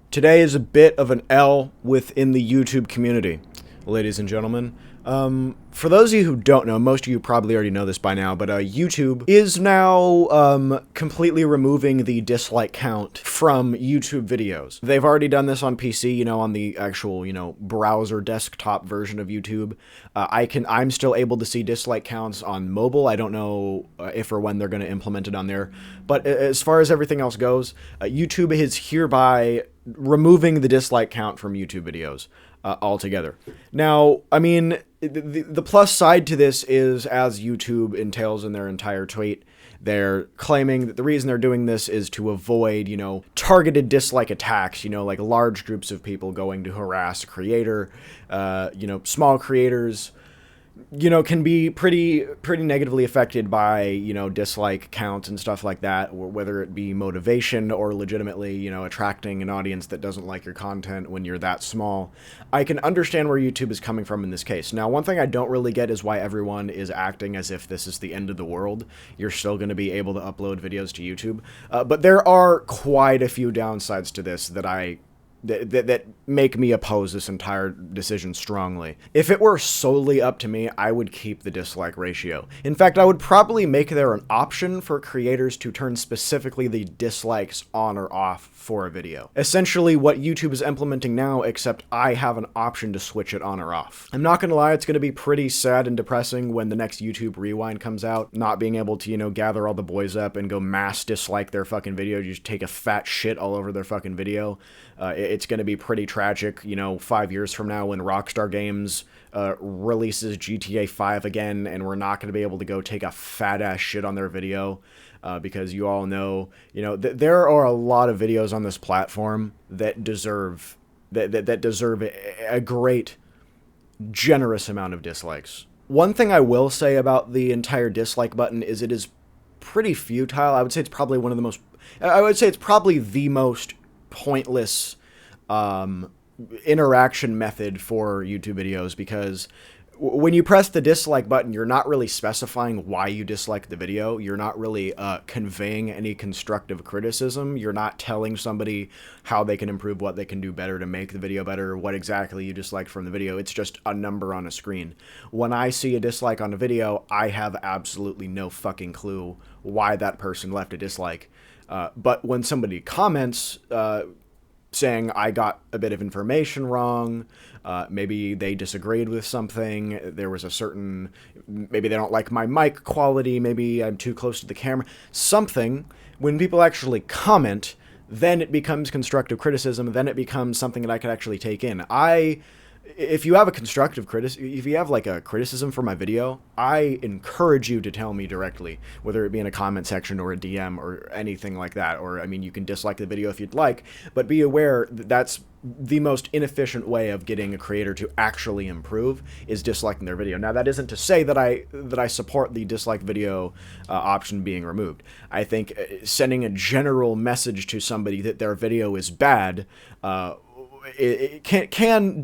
Today is a bit of an L within the YouTube community, ladies and gentlemen. For those of you who don't know, most of you probably already know this by now, but YouTube is now completely removing the dislike count from YouTube videos. They've already done this on PC, on the actual, browser desktop version of YouTube. I'm still able to see dislike counts on mobile. I don't know if or when they're going to implement it on there. But as far as everything else goes, YouTube is hereby removing the dislike count from YouTube videos altogether. Now, I mean, the plus side to this is, as YouTube entails in their entire tweet, they're claiming that the reason they're doing this is to avoid, targeted dislike attacks, like large groups of people going to harass a creator, small creators, can be pretty negatively affected by, dislike counts and stuff like that, whether it be motivation or legitimately, attracting an audience that doesn't like your content when you're that small. I can understand where YouTube is coming from in this case. Now, one thing I don't really get is why everyone is acting as if this is the end of the world. You're still going to be able to upload videos to YouTube. But there are quite a few downsides to this that make me oppose this entire decision strongly. If it were solely up to me, I would keep the dislike ratio. In fact, I would probably make there an option for creators to turn specifically the dislikes on or off for a video. Essentially what YouTube is implementing now, except I have an option to switch it on or off. I'm not gonna lie, it's gonna be pretty sad and depressing when the next YouTube Rewind comes out, not being able to, gather all the boys up and go mass dislike their fucking video, just take a fat shit all over their fucking video. It's going to be pretty tragic, 5 years from now when Rockstar Games releases GTA 5 again, and we're not going to be able to go take a fat-ass shit on their video, because you all know, there are a lot of videos on this platform that deserve a great, generous amount of dislikes. One thing I will say about the entire dislike button is it is pretty futile. I would say it's probably the most pointless interaction method for YouTube videos, because when you press the dislike button, you're not really specifying why you dislike the video. You're not really conveying any constructive criticism. You're not telling somebody how they can improve, what they can do better to make the video better, what exactly you dislike from the video. It's just a number on a screen. When I see a dislike on a video, I have absolutely no fucking clue why that person left a dislike. But when somebody comments, saying I got a bit of information wrong, maybe they disagreed with something, there was maybe they don't like my mic quality, maybe I'm too close to the camera, something, when people actually comment, then it becomes constructive criticism, then it becomes something that I could actually take in. If you have a if you have a criticism for my video, I encourage you to tell me directly, whether it be in a comment section or a DM or anything like that. Or, you can dislike the video if you'd like, but be aware that that's the most inefficient way of getting a creator to actually improve, is disliking their video. Now, that isn't to say that I support the dislike video option being removed. I think sending a general message to somebody that their video is bad, it can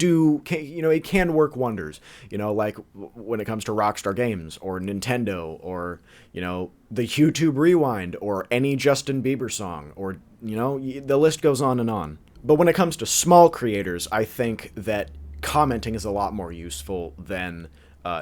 work wonders, like when it comes to Rockstar Games or Nintendo or, the YouTube Rewind or any Justin Bieber song, or, the list goes on and on. But when it comes to small creators, I think that commenting is a lot more useful than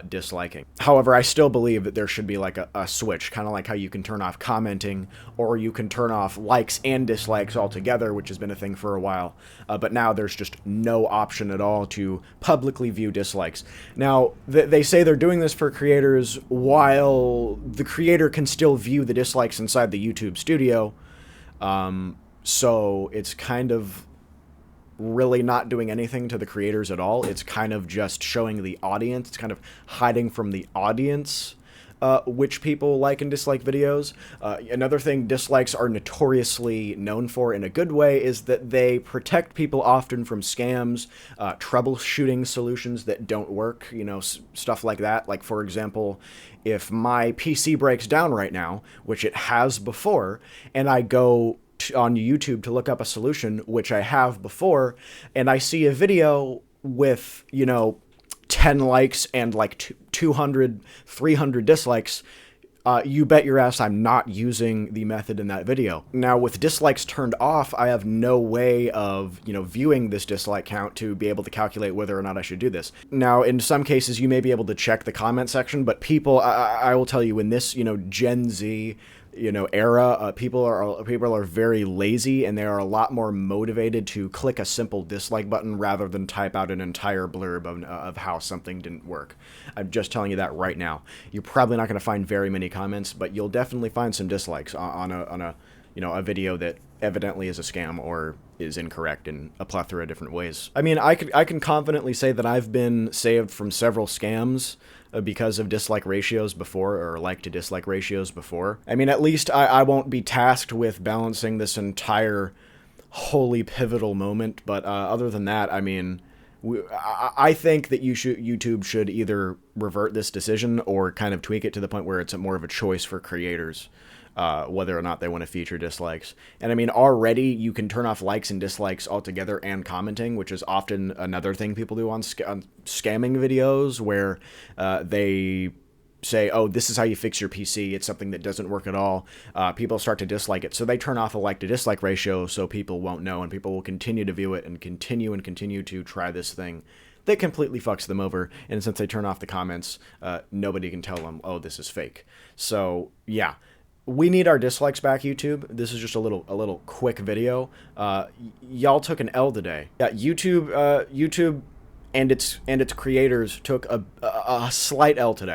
disliking. However, I still believe that there should be a switch, kind of like how you can turn off commenting, or you can turn off likes and dislikes altogether, which has been a thing for a while. But now there's just no option at all to publicly view dislikes. Now, they say they're doing this for creators while the creator can still view the dislikes inside the YouTube studio. So it's kind of really not doing anything to the creators at all. It's kind of just showing the audience. It's kind of hiding from the audience which people like and dislike videos. Another thing dislikes are notoriously known for in a good way is that they protect people often from scams, troubleshooting solutions that don't work, stuff like that. Like, for example, if my PC breaks down right now, which it has before, and I go on YouTube to look up a solution, which I have before, and I see a video with, 10 likes and 200, 300 dislikes, you bet your ass I'm not using the method in that video. Now, with dislikes turned off, I have no way of, viewing this dislike count to be able to calculate whether or not I should do this. Now, in some cases, you may be able to check the comment section, but people, I will tell you, in this, Gen Z, era, people are very lazy, and they are a lot more motivated to click a simple dislike button rather than type out an entire blurb of how something didn't work. I'm just telling you that right now. You're probably not going to find very many comments, but you'll definitely find some dislikes on a video that evidently is a scam or is incorrect in a plethora of different ways. I mean, I can confidently say that I've been saved from several scams because of dislike ratios before, or like to dislike ratios before. I mean, at least I won't be tasked with balancing this entire holy pivotal moment, but other than that, I mean, I think that YouTube should either revert this decision or kind of tweak it to the point where it's more of a choice for creators, whether or not they want to feature dislikes. And I mean, already you can turn off likes and dislikes altogether and commenting, which is often another thing people do on scamming videos, where they say, oh, this is how you fix your PC. It's something that doesn't work at all. People start to dislike it. So they turn off the like to dislike ratio so people won't know, and people will continue to view it and continue to try this thing that completely fucks them over. And since they turn off the comments, nobody can tell them, oh, this is fake. So yeah, we need our dislikes back, YouTube. This is just a little quick video. Y'all took an L today. Yeah, YouTube and its creators took a slight L today.